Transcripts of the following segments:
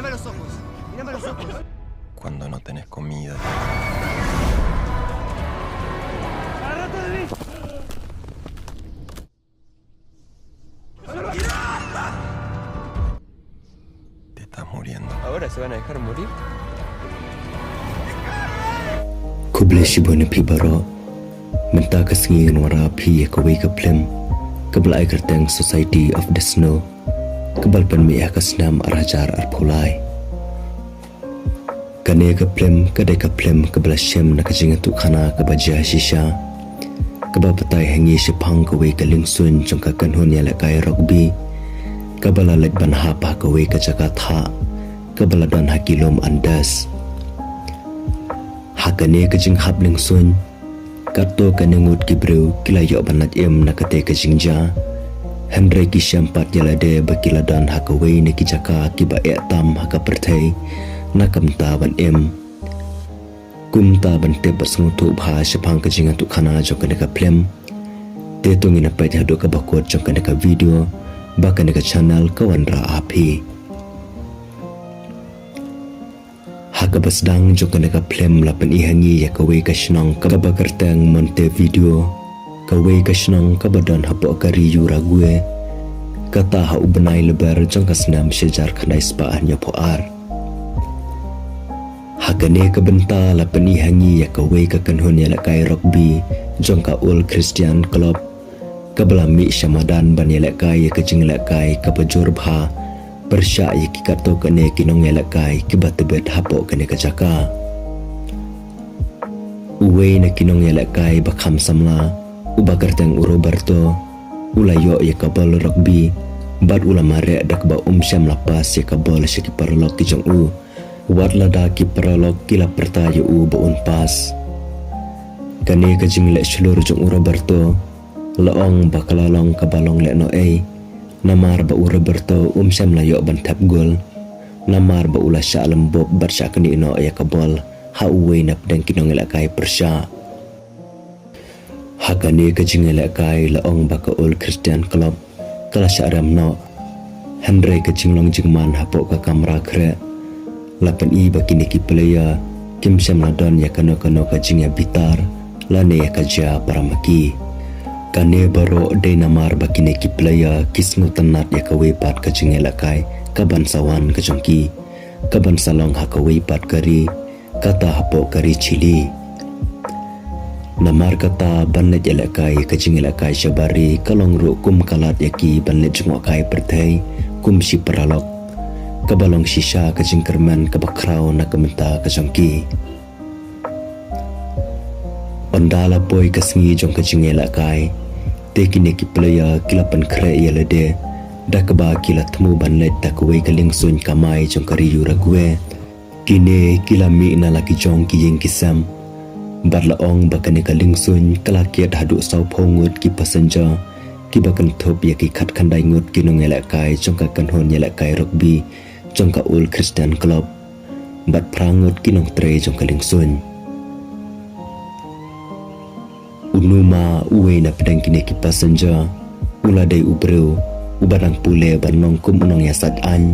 Mírame a los ojos. Mírame a los ojos. Cuando no tenés comida. ¡Agárrate de mí! Te estás muriendo. ¿Ahora se van a dejar morir? Kuble shibone pi baro menta kasngi nwara pi ekawai ka plem kabla ikerteng Society of the Snow kabal pen mi kasnam arajar arpulai kane ka plem kadai ka plem kabla shem na kajing tu khana kabaja shisha kaba patai hangi shipang kawai ka lingsun jongka kanhun ya lakai rugby kabala lek ban ha pa kawai ka jagatha kabala dan hakilom andas hakane kajing habling sun kato kanengut kibreu kila yo banat em nakate kajing ja Henry kishampat yalade bakiladan hakawai ne kijaka kiba etam haka perthai nakamta ban em kumta ban te basngutu bha shapang kajing tu khana jokane ka film te tungina pa jado ka bakot jokane ka video bakane ka channel kawanra api Hakabasdang jokane ka film lapan ihangi ya kawai ka shnong kabakartang monte video kawai ka shnong kabadan hapo kari yurague kata ha ubenai lebar jongka senam syajar khandai spaan ya poar hakane ka benta lapan ihangi ya kawai ka kanhun ya lakai rugby jongka ul Christian Club kabalami syamadan ban ya lakai ya kajing lakai kabajur bha Persya iki kato kene kinong yalakai kibatebet hapo kene kajaka uwe na kinong yalakai bakham samla ubakarteng uroberto ulayo ya kabal rugby bad ulamare dakba syam lapas ya kabal syaki paralog ki jong u wat lada ki paralog kila pertaya u baun pas kene kajing lek shlur jong uroberto laong bakalalong kabalong lek no namar ba Roberto syam layo ban tap gol namar ba ula sya lembop barsya kini no ya kabal ha uwe nap dan kinong lakai persya hakane kajing lakai laong ba ka ul Christian Club kala sya ramno Henry kajing long jingman hapo ka kamera kre lapan i ba kini ki player kim syam ladon ya kano kajing ya bitar lane ya kaja paramaki kane baro de namar bakine ki playa kisngu tanat ya kawai pat kajing lakai kaban sawan kajongki kaban salong ha kawai pat kari kata hapo kari chili namar kata bannet ya lakai kajing lakai syabari kalong ru kum kalat yaki bannet jungokai perthai kum si paralok kabalong shisha kajing kerman kabakrau na kamenta kajongki ondala boy kasngi jong kajing lakai tekine ki playa kilapan kre yalade dakba kila tmu banlet takwai kaling sun kamai jong kari yurague kine kilami na laki jong ki yeng kisam barlaong bakane kaling sun kalakiat hadu sau phongut ki passenger ki bakan thop ya ki khat khandai ngut kinong yalakai jong ka kanhon yalakai rugby jong ka ul Christian Club bat prangut kinong tre jong kaling sun unuma uwe na pedang kini ki passenger uladai ubreu ubarang pule banong kum unong yasat an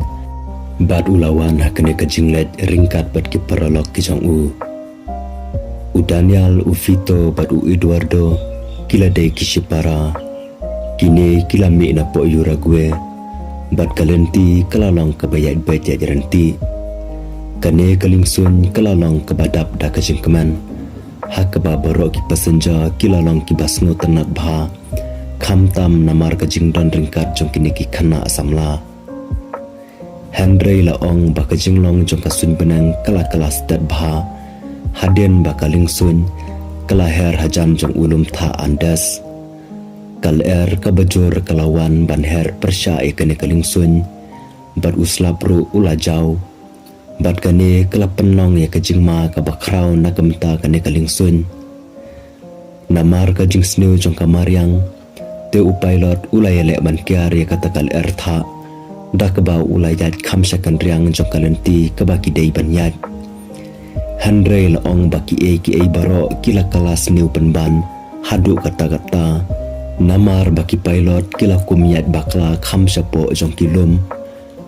bad ulawan hakane kajinglet ringkat bat ki paralog ki jong u Daniel u Vito bad u Eduardo kila dai ki sipara kini kila mi na po yurague bad kalenti kalalong kabayat bayat renti kane kalingsun kalalong kabadap da kajing keman hakaba baro ki passenger kilalong ki basno tanat bha khamtam namar ka jingdan ringkat jong kini ki khana asamla Henry laong ba ka jinglong jong ka sun benang kala stat bha haden ba ka lingsun kala her hajan jong ulum tha andas kal ka bajur kalawan ban her persya ikane ka lingsun bad uslapru ulajau bat kane kala penong ya kajingma ka bakrau na kamta kane kalingsun namar ka jing sneu jong kamariang te upilot ulay le ban kyar ya katakal ertha dakba ulay jat khamsa kan riang jong kalenti ka baki dei banyat Henry laong baki ki baro kila kelas new penban hadu kata namar baki pilot kila kumiat bakla khamsa po jong kilum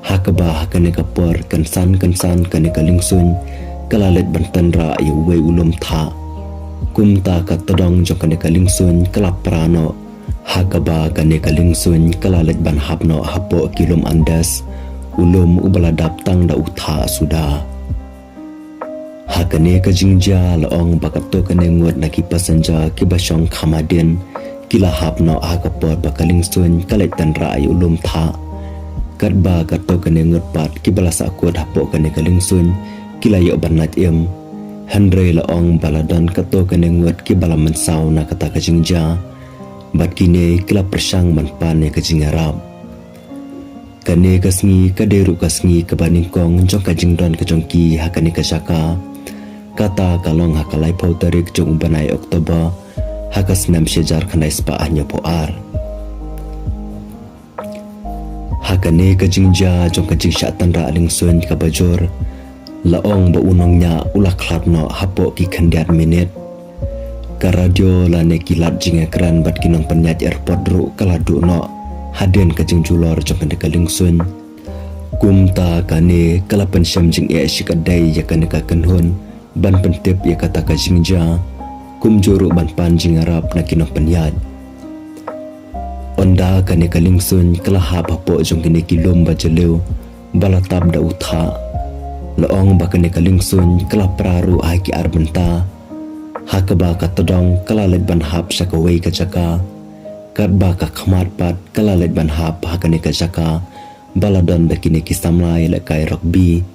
hakaba hakane kapor kansan kane kalingsun kalalet bantan ra yuwe ulum tha kumta ka todong jong kane kalingsun kalaprano hakaba kane kalingsun kalalet ban hapno hapo kilum andas ulum ubaladap tang da utha suda hakane ka jingja laong bakato kane ngot na kipasanja kibasong khamaden kila hapno hakapor bakalingsun kalet tan ra ulum tha kadba kato kane ngot pat kibalasa akut hapo kane kalingsun kila yo banat Henry laong baladon kato kane ngot kibala mensaw na kata kajingja bat kine kila persang manpane kajingarap kane kasngi kaderu kasngi kabaningkong jong kajingdon kajongki hakane kasaka kata kalong hakalai pautarik jong banai Oktober hakas nam sejar kanai spa anyo poar hakane kajingja jong kajing syatan ra lingsun kabajor laong ba unongnya ulak klatno hapo ki kandiat minit ka radio lane kilat jinga kran bat kinong penyat airport ru kaladu no haden kajing julor jong kande kalingsun kumta kane kalapan syam jing e sikadai ya kane ka kenhun ban pentip ya kata kajingja kumjuru ban panjing arab na kinong penyat onda kane kalingsun kalahap hapo jong kine kilom bajeleu balatab da utha laong bakane kalingsun kalapraru aki arbenta hakaba katodong kalalet ban hap sakawai kajaka kadba ka khamat pat kalalet ban hap hakane kajaka baladon dakine kisamlai lakai rugby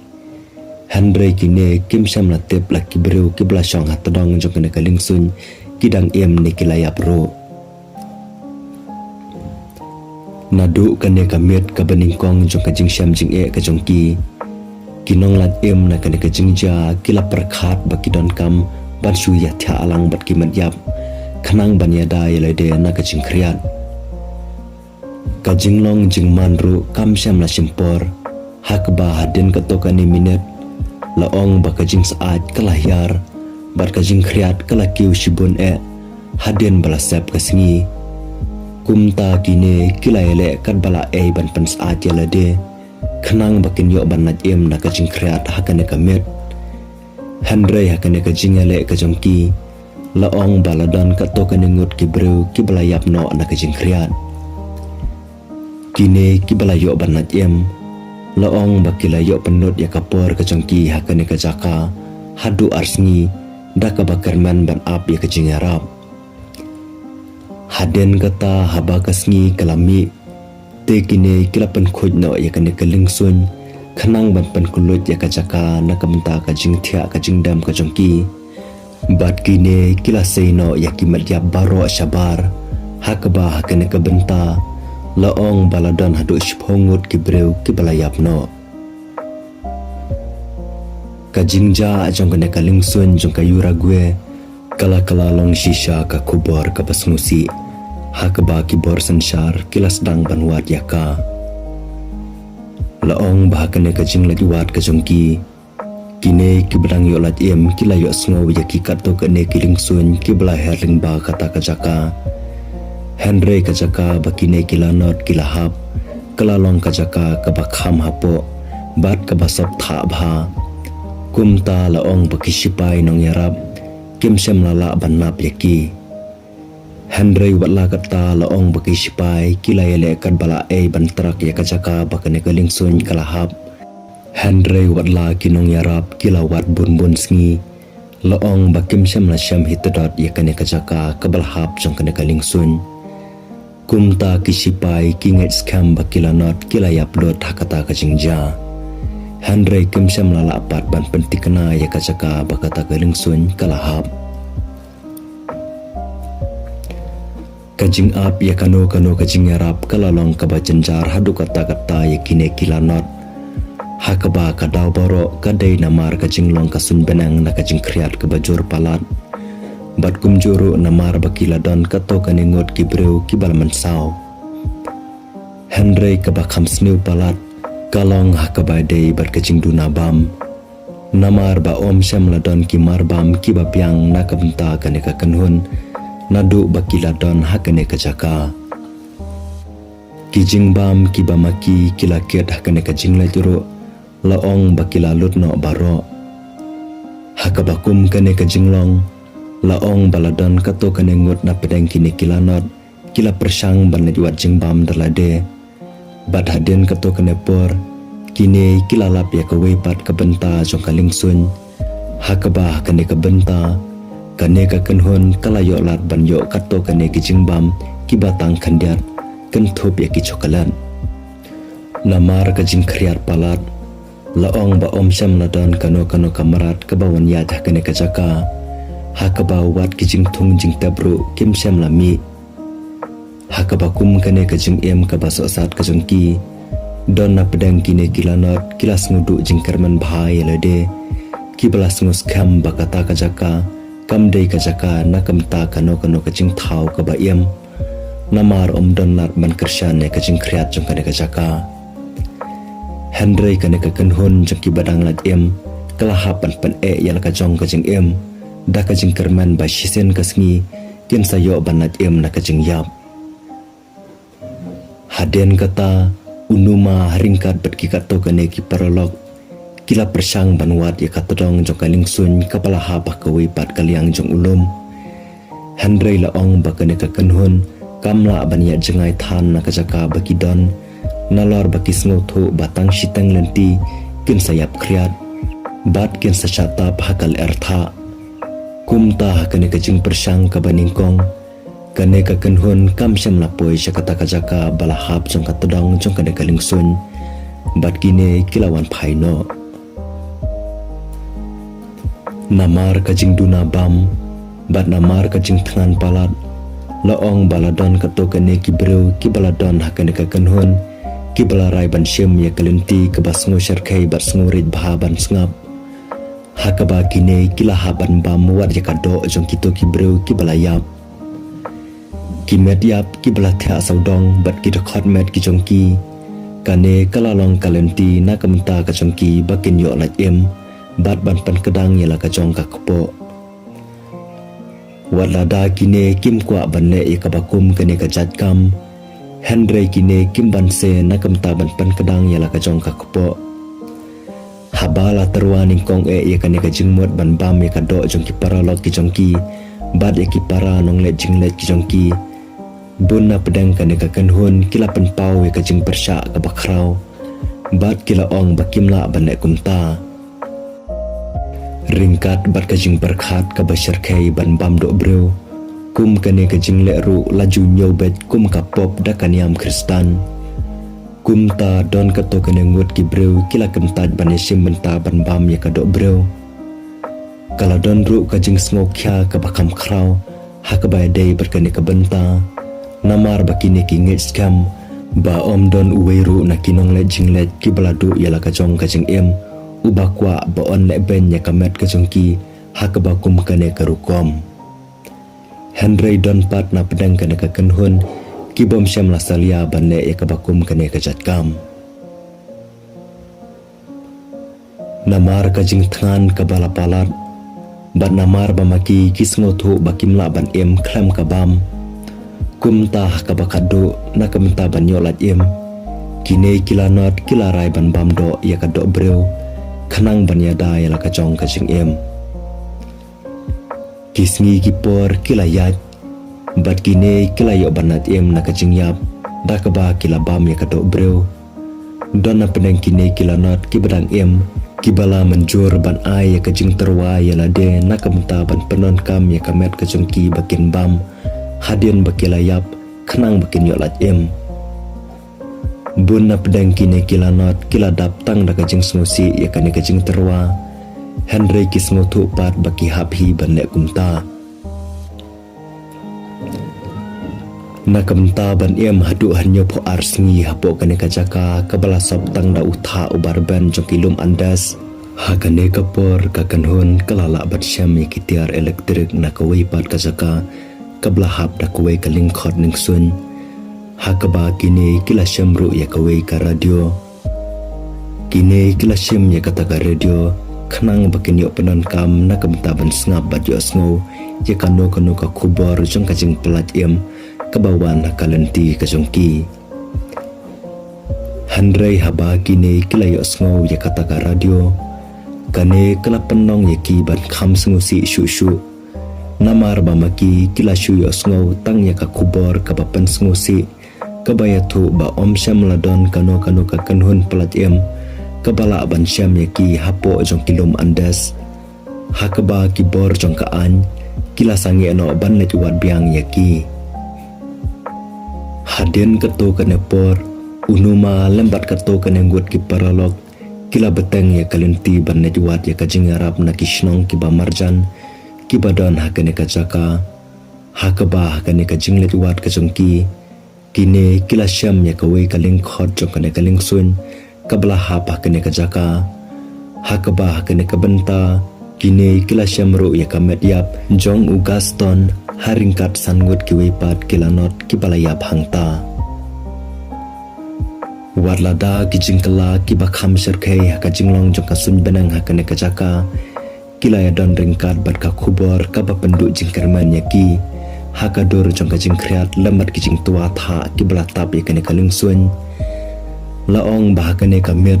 Henry kine kim samla tep la kibreu kibla song hatodong jong kane kalingsun kidang em ni kilayap ro nadu kane kamiet kabaningkong jong kajing syam jing e kajongki kinong lat em na kane kajingja kila perkhat bakidon kam ban suya thia alang bat kimat yap khanang banyada yelede na kajing kriat kajinglong jingmanru kam syam la simpor hakba haden katokani minit laong bakajing saat kalahyar bat kajing kriat kalakiu shibun e haden balasep kasngi kumta kine kilaele kat bala e ban pan saat yelede khanang bakin yo banat em na kajing kriat hakane kamit Henry hakane kajing ele kajongki laong baladon katokane ngut kibreu kibalayap no na kajing kriat kine kibalayo banat em laong bakilayo penut ya kapor kajongki hakane kajaka hadu arsngi daka bakarman ban ap ya kajing arab haden kata habakasngi kalami te kine kilapan khoj no ya kane kalingsun khanang ban pan kulut ya kajaka na kamenta kajing thia kajing dam kajongki bat kine kila seino ya kimat ya baro shabar hakba hakane kabenta laong baladon hadu shphongut kibreu kibalayap no kajingja ajong kane kalingsun jong kayura gue kala long shisha ka kubor ka basmusi hakba kibor sansar kilas dang banwat yaka laong bahakane kajing lagi wat kajongki kine kibrang yo lat em kilayo sngo yaki kato kane kilingsun kibla herling ba kata kajaka Henry kajaka bakine kilanot kilahap kalalong kajaka kabakham hapo bat kabasop tha bha kumta laong bakisipai nong yarap kimsem lala banap yaki Henry watla kata laong bakisipai kilayele kan bala e bantrak ya kajaka bakane kalingsun kalahap Henry watla kinong yarap kilawat bun sngi laong bakim syam la syam hitodot ya kane kajaka kabalhap jong kane kalingsun kumta kisipai kinget skam bakilanot kilayap lot hakata kajingja Henry kim syam la lapat ban pentikna ya kajaka bakata kalingsun kalahap kajing ap ya kano kajing yarap kalalong kabajenjar hadu kata ya kine kilanot hakaba kadau boro kadai namar kajing long kasun benang na kajing kriat kebajur palat bat kumjuru namar bakiladon kato kaningot kibreu kibal mensaw Henry kabakham sniu palat kalong hakaba dei bat kajing dunabam namar ba om syam ladon kimar bam kibabyang na kabenta kaneka kanhun nadu bakiladon hakane kajaka Kijing bam kibamaki kilaket hakane kajing lai turu laong bakila lut no baro. Hakabakum kane kajing long laong baladon kato kane ngut na pedang kini kilanot kila persang ban najwat jing bam darlade. Bat hadin kato kane por kini kila lap ya kawe pat kabenta jong kaling sun. Hakabah kane kabenta kane kakenhun kalayo lat ban yo kato kane kijing bam kibatang kandiat kentup ya kicokalan. Namar kajing kriat palat laong ba om syam nadon kano kamarat kabawan yad hakane kajaka hakaba wat kijing tung jing tabru kim syam lami hakaba kum kane kajing em kabaso sat kajongki don na pedang kine kilanot kilas ngudu jing kerman bahaya lede kibalas ngus kam bakata kajaka kamdei kajaka nakamta kano kajing thau kaba em namar om don lat ban kersyan ya kajing kriat jong kane kajaka Henry kane kakenhun jong ki badang lat em kelahapan pen ya kajong kajing em da kajing kerman ba shisen kasngi kin sayo ban lat em na kajing yap haden kata unuma haringkat bet ki kato kane ki parolog kila persang banwat ya katodong jong kaling sun kapala habah kawi pat kaliang jong ulum Henry laong ba kane kakenhun kamla ban ya jengai than na kajaka bakidon nalor baki sngotu batang shitang lenti kin sayap kriat bat kin sachatap hakal ertha kumta hakane kajing persang kabaningkong kane kakenhun kamsyam lapoi syakata kajaka balahap jong katodong jong kane kalingsun bat kine kilawan phaino namar kajing duna bam bat namar kajing thangan palat laong baladon kato kane kibreu kibaladon hakane kakenhun kibalarai ban syem ya kalenti kabasngo syarkai bat sngurit bahaban sngap hakaba kine kilahaban bam wat ya kado jong kito kibreu kibalayap kimet yap kibalatha saudong bat kidokhat met kijongki kane kalalong kalenti nakamta kajongki bakin yo lat em bat ban pan kedang yala kajong kakpo walada kine kim kwa banle ya kabakum kane kajat kam Henry kine kimban se nakamta ban pan kedang yala kajong kakpo habala terwaning kong ya kane kajing mut ban bam ya kado jong ki paralog ki jongki bad ya ki para nong le jing le ki jongki bun na pedang kane kakenhun kila pen pau ya kajing persya kabakrau bad kila ong bakimla ban le kumta ringkat bat kajing berkhat kabasyarkai ban bam do breu kum kane kajing leru laju nyobet kum kapop dakan yam kristan kum ta don kato kane ngut ki breu kila kentaj ban yesim benta ban bam ya kadok breu kala don ru kajing sngokhya kabakam krau hakabay day berkane kabenta namar bakine ki ngit skam ba om don uweru na kinong le jinglet ki baladu yala kajong kajing em ubakwa ba on le ben ya kamet kajongki hakabakum kane karukom Henry don pat na pedang kane kakenhun kibom syam la salia banle ya kabakum kane kajatkam namar kajing than kabala palat bat namar bamaki kisngotu bakimla ban em klam kabam kumta kabakado nakamta ban yolat em kine kilanot kilarai ban bamdo ya kadok breu khanang ban yada ya la kajong kajing em kisngi kipor kilayat bat kine kilayo banat em na kajing yap dakaba kilabam ya kadok breu dona pedang kine kilanot kibadang em kibala menjur ban ai ya kajing terwa ya lade nakamta ban penon kam ya kamet kajongki bakin bam hadian bakilayap khanang bakin yolat em bun na pedang kine kilanot kiladap tang da kajing smusi ya kane kajing terwa Henry kisngotu pat baki habhi ban le kumta nakamta ban em hadu hanyo po arsngi hapo kane kajaka kabala sop tang da utha ubar ban jokilum andas hakane kapor kakanhun kalala bat syam ya kitiar elektrik na kawai pat kajaka kabla hap da kawai kaling khot ning sun hakaba kine kila syamru ya kawai ka radio kine kila syam ya kata ka radio khanang bakin yo penon kam na kamtaban snap bat yo sngo ye kano ka kubor jong kajing pelat em kabawan na kalenti kajongki Handrai haba kini kila yok sngau ya kata ka radio. Kane kala penong ya ki ban kham sengusi shu. Namar bamaki kila shu yok sngau tang ya ka kubor ka bapan sengusi. Kabaya tu ba om syam ladon kano ka kanhun pelat em. Kabala ban syam ya ki hapo jong kilom andas. Hakaba ki bor jong ka an. Kila sangi ano ban net wat biang ya ki. Hadin keto kane por. Unuma lembat kato kanenggut ki paralog kila beteng ya kalinti ban netwat ya kajing arab na kishnong ki ba marjan ki badan hakane ka jaka hakaba hakane ka jing letwat ka jongki kine kila syam ya kawe kaling khot jong kane kaling sun kabla hap hakane ka jaka hakaba hakane ka benta kine kila syam ru ya kamet yap jong ugaston haringkat sangut ki wepat kila not ki balayap hangta Warlada kijing kala kiba kham serkei haka jinglong jong ka sun benang haka ne kajaka kila ya don ringkat bat ka khubor ka ba penduk jingkerman ya ki haka dor jong ka jing kriat lembat kijing tua tha ki bala tap ya kane kaling sun laong ba haka ne kamit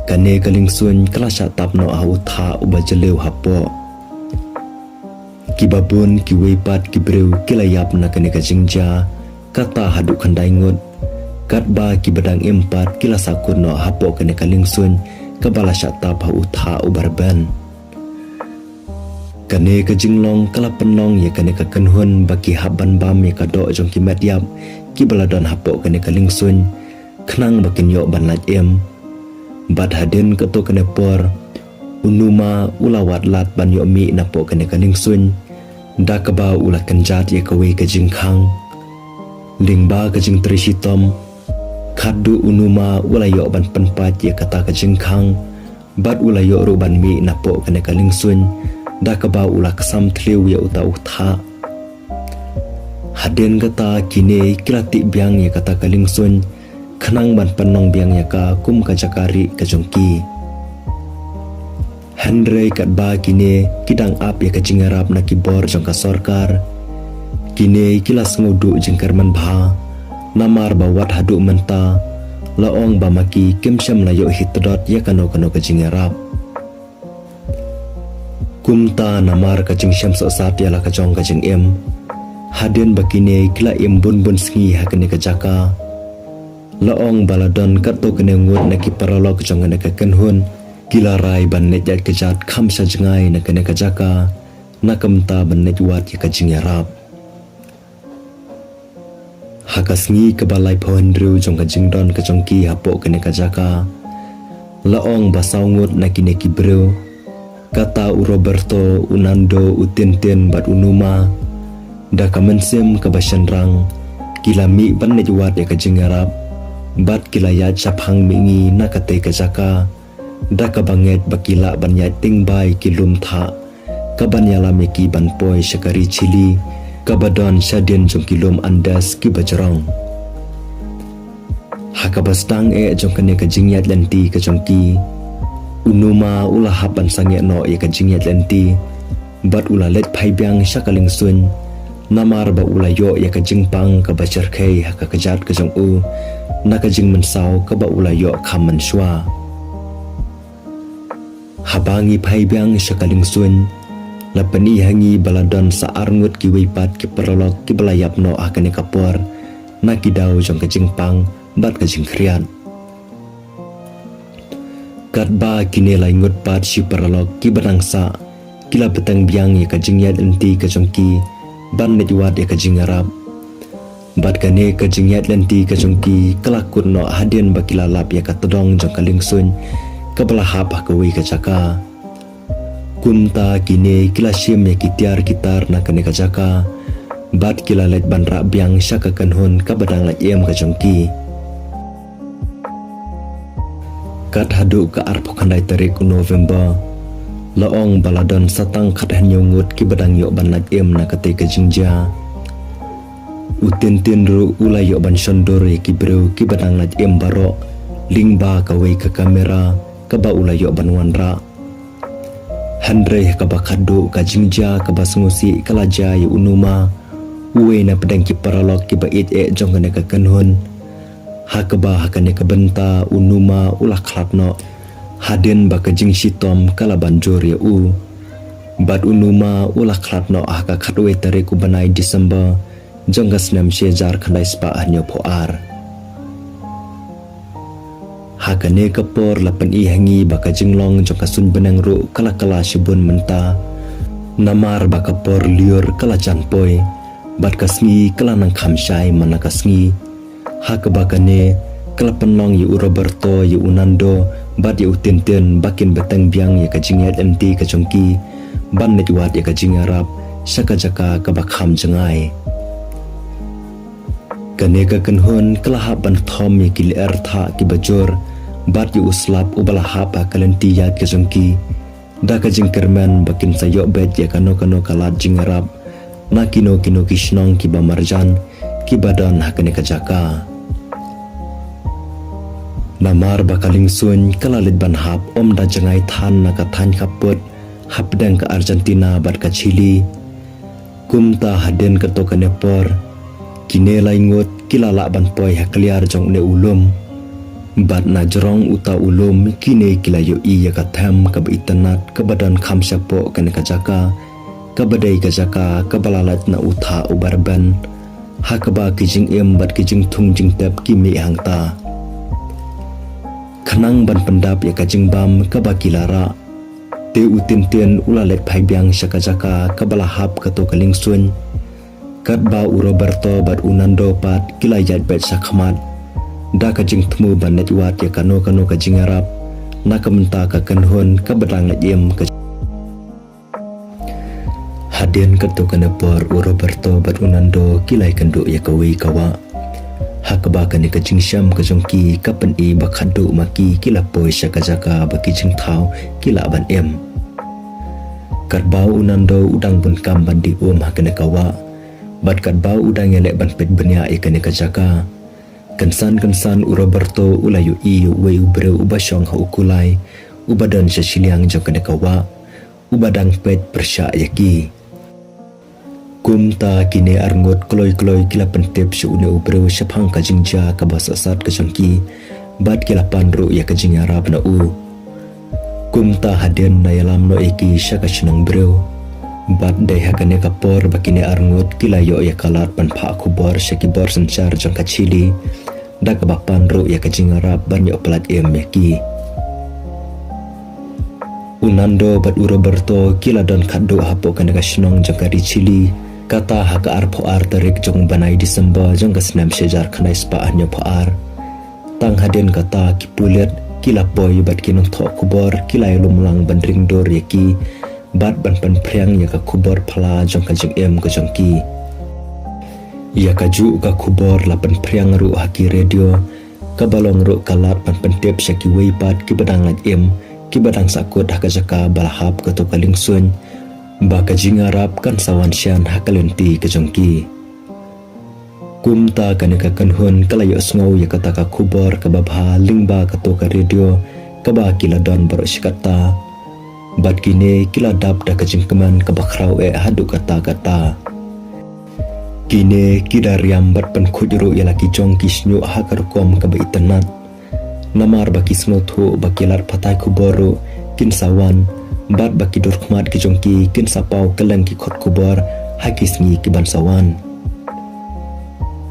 kane kaling sun kala sha tap no au tha uba jeleu hapo kibabun ki weipat ki breu kila yap na kane ka jingja kata hadu khandai ngut kat ba ki bedang empat kila sakun no hapo kene kaling sun kabala syata pa utha ubarban kane ka jinglong kala penong ya kane ka kenhun baki haban bam ya ka do jong ki medyap ki baladon hapo kene kaling sun khnang bakin yo ban laj em bat hadin ka to kene por unuma ulawat lat ban yo mi napo kene kaling sun da ka ba ula kanjat ya ka we ka jingkhang lingba ka jing trisitom Kadu unuma ulayo ban penpat ya kata ka jingkhang bat ulayo ru ban mi napo kane kaling sun da ka ba ula kesam tliu ya uta utha haden kata kine kilati biang ya kata kaling sun khnang ban penong biang ya ka kum ka jakari ka jongki Henry kat ba kine kidang ap ya ka jingarap na kibor jong ka sarkar kine kilas ngudu jingkarman bha namar bawat hadu menta laong bamaki kimsyam layo hitdot ya kano ka jingarap kumta namar ka jingsyam so sat ya la ka jong ka jing em hadin bakine kila em bun sngi hakane ka jaka laong baladon kato kene ngut na ki paralog jong na ka kenhun kila rai ban net ya ka jat kham sa jangai na kane ka jaka na kamta ban net wat ya ka jingarap Hakasngi kebalai pohon riu jong ka jingdon ka jongki hapo kene ka jaka laong basaungut na kine ki breu kata u Roberto unando utintin bat unuma da ka mensim ka basyanrang kila mi ban ne juat ya ka jingarap bat kila ya chaphang mingi na ka te ka jaka da ka banget bakila ban ya tingbai kilum tha ka ban ya lam ki ban poi syakari chili kabadon syadin jong kilom andas ki bajrong hakabastang jong kane ka jingyat lenti ka jongki unuma ula haban sangye no ka jingyat lenti bat ula let phai biang syakaling sun namar ba ula yo ka jingpang ka bacharkhei haka kajat ka jong u na ka jing mensau ka ba ula yo khaman shwa habangi phai biang syakaling sun lapani hangi baladon sa arngut ki weipat ki perolog ki balayap no akane kapor na ki dau jong ka jingpang bat ka jingkrian katba kine lai ngut pat si perolog ki barangsa kila betang biang ya ka jingyat enti ka jongki ban ne juat ya ka jingarap bat kane ka jingyat lenti ka jongki kelakut no hadin bakila lap ya ka todong jong ka lingsun ka balahap ka wei ka jaka kumta kine kila sim ya kitiar kitar na kane ka jaka bat kila let ban ra biang syaka kanhun ka badang la em ka jongki kat hadu ka arpo kandai tarik November laong baladon satang kat hanyongut ki badang yo ban la em na kate ka jingja utin ru ulai yo ban shondor ya ki breu ki badang la em baro lingba ka wei ka kamera ka ba ulai yo ban wanra Handre ka bakadu ka jingja ka basungusi kalaja ya unuma uwe na pedang ki paralog ki bait jong kana ka kanhun Hakaba hakane kabenta unuma ulah klatno haden baka jing sitom kala banjor ya u. Bat unuma ulah klatno haka khatwe tare ku banai Disember jonggas nam shejar khandai spa hanyo poar. Hakane kapor lapan i hangi baka jinglong jong kasun benang ru kala kala shibun menta. Namar baka por liur kala janpoi bat kasngi kala nang khamshai mana kasngi. Hakabakane kala penlong yu Roberto yu Unando bat yu Tintin bakin beteng biang ya kajingat enti kajongki ban netwat ya kajingarap syaka jaka kabakham jengai. Kane ka kanhon kala haban thom ya kili ertha ki bajor bat yu uslap ubala hapa kalenti yat kajongki da kajing kerman bakin sayok bet ya kano kalat jingarap na kino kishnong ki bamarjan ki badan hakane kajaka. Namar bakaling sun kalalit ban hap om da jangai than na ka than kaput hap dang ka Argentina bat ka Chile kumta haden ka to kanepor kine laingot kilala ban poi hakliar jong ne ulum bat na jorong uta ulum kine kilayo i ya ka tham ka itanat ka badan kham sapo kan ka jaka ka badai ka jaka ka balalat na utha ubarban hakaba kijing em bat kijing thung jing tap ki mi hangta khanang ban pendap ya kajing bam ka bakilara te utin ulalet phai biang syaka jaka ka balahap ka to kaling sun kat ba Roberto bat Unando pat kilayat bet sakhamat da kajing thmu ban netwat ya kano kajing arab na kamenta ka kanhon ka badang lajem ka haden ka to kanapor Roberto bat Unando kilai kandu ya kawi kawa. Hakaba kani kajing syam kajongki kapan i bakhadu maki kila poi syaka jaka baki jing thau kila ban em. Karbau Unando udang bun kam bandi hakane kawa. Bat karbau udang elek ban pet benya ikane kajaka. Kansan Roberto ulayu i we ubre ubasyong ha ukulai ubadan syasiliang jokane kawa. Ubadang pet persya yaki. Kumta kini arngot kloi kila pentep syune ubreu syapang kajingja kabasasat kajangki bat kila panru ya kajing arab na u. Kumta haden na yalam no eki syaka sinong breu bat dai hakane kapor bakini arngot kila yo ya kalat pan pha kubor syaki bor sencar jang kachili da kabapan ru ya kajing arab ban yo plat em yaki. Unando bat Roberto kila don kado hapo kana kasinong jang kari Chili kata haka arpoar tarik jong banai Disember jong kasnam sejar kanai spa anyo poar tang haden kata kipulet kila boy bat kinong thok kubor kila lumlang bandring dor yaki bat ban pan priang ya ka kubor phala jong kajing em ka jongki ya kaju ka kubor lapan priang ru haki radio ka balong ru kalat pan pentep syaki weipat ki badang laj em ki badang sakut haka jaka balahap ka to kaling sun baka jingarap kan sawan syan hakalenti kejongki. Kumta kaneka kanhun kalayo sngow ya kata ka kubor kababha lingba kato ka radio kaba kila don baro sikata bat kine kila dap da kajingkeman kabakraw hadu kata kine kidariam bat pen khujru ya laki jong kisnyu hakarukom kaba itanat namar baki sngow thu bakilar patai kuboru kin sawan bat baki dorkmat ki jongki kin sapau kelang ki khot kubor hakisngi ki bansawan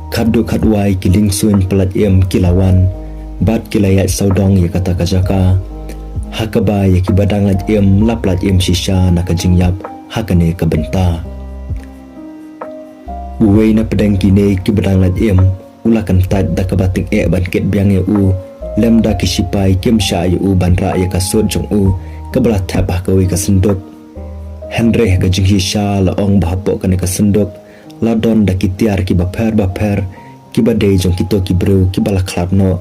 khaddu khadwai ki lingsun pelat em kilawan bat kilayat saudong ya kata kajaka hakaba ya ki badang lat em laplat em shisha na kajingyap hakane ka benta uwei na pedang kine ki badang lat em ulakan tat da kabating ban ket biang ya u lemda ki sipai kem sha ya u banra ya kasut jong u kabelah tabah kawi ka senduk Henry ka jing hisha la ong bahapo ka ka senduk la don da kitiar ki baper ki badai jong kito ki breu ki bala khlapno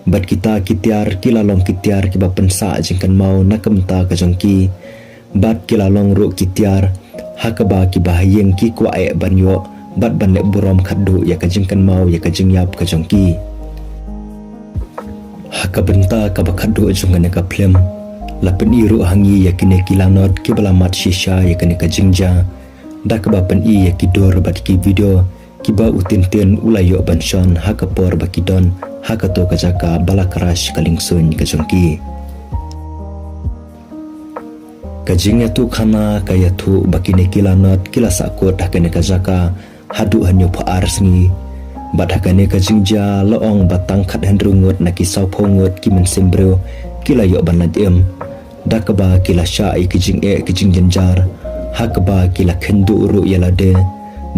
bat kita kitiar ki la long kitiar ki bapensa jing kan mau na kamta ka jong ki bat ki la long ru kitiar hakaba ki bahayeng ki kwa ai banyo bat ban le burom khaddu ya ka jing kan mau ya ka jing yap ka jong ki hakabenta ka bakhaddu jong ka plem lapen iru hangi yakine kilanot ki balamat shisha yakine ka jingja da ka bapen i yakidor bat ki video kiba utin-tin ulayo banson hakapor bakidon hakato kajaka balakarash kalingsun kajongki kajingnya tu khana kaya tu bakine kilanot kila sakot hakane kajaka hadu hanyo phaar sngi badhakane kajingja loong batang khat hendrungut naki sauphongut kimen sembro kila yo banadem dakaba kila syai kijing jenjar hakaba kila khendu uru yalade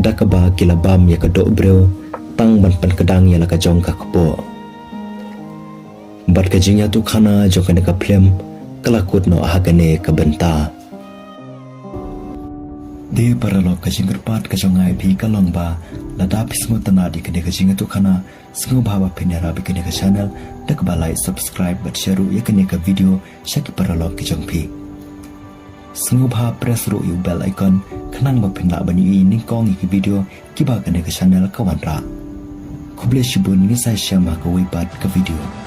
dakaba kila bam ya kadok bro tang ban pan kedang yala kajong kakpo bad kajingnya tu khana jokane ka phlem kalakut no ahagane ka benta de paralo kajing gerpat kajongai bhi kalong ba lada pismu tanadi kene kajing tu khana sngu bhawa pinera bi kene ka channel dakba like subscribe but share ya kene ka video shaki paralo kijong phi sngu bha press ru yu bell icon khanang ba pinla bani ning kong ki video kiba kene ka channel kawanra kuble shibun ni sai shama ka wipat ka video